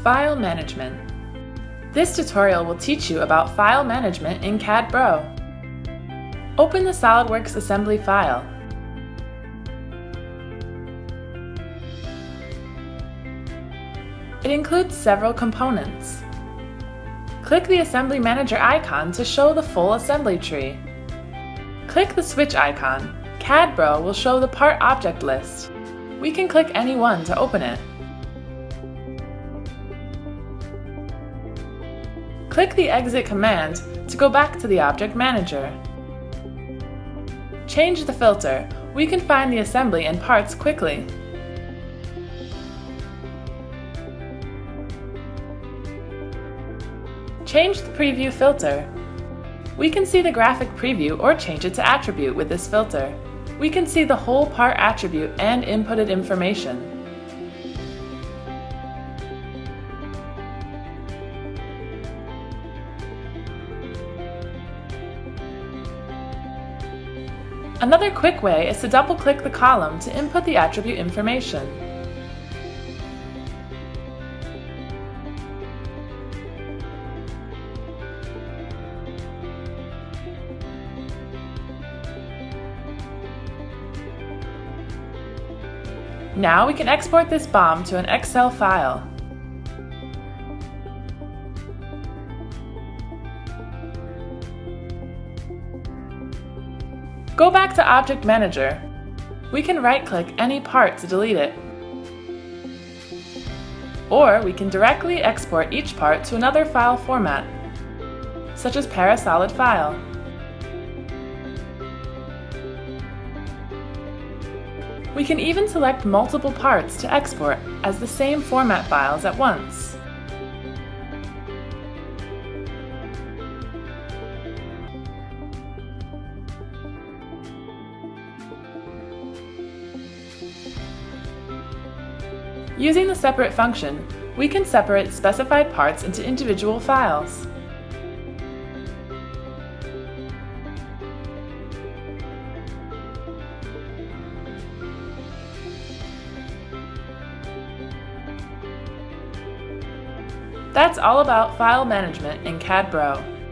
File management. This tutorial will teach you about file management in CADbro. Open the SOLIDWORKS assembly file. It includes several components. Click the Assembly Manager icon to show the full assembly tree. Click the switch icon. CADbro will show the part object list. We can click any one to open it. Click the Exit command to go back to the Object Manager. Change the filter. We can find the assembly and parts quickly. Change the Preview filter. We can see the graphic preview or change it to Attribute with this filter. We can see the whole part attribute and inputted information. Another quick way is to double-click the column to input the attribute information. Now we can export this BOM to an Excel file. Go back to Object Manager. We can right-click any part to delete it. Or we can directly export each part to another file format, such as Parasolid file. We can even select multiple parts to export as the same format files at once. Using the Separate function, we can separate specified parts into individual files. That's all about file management in CADbro.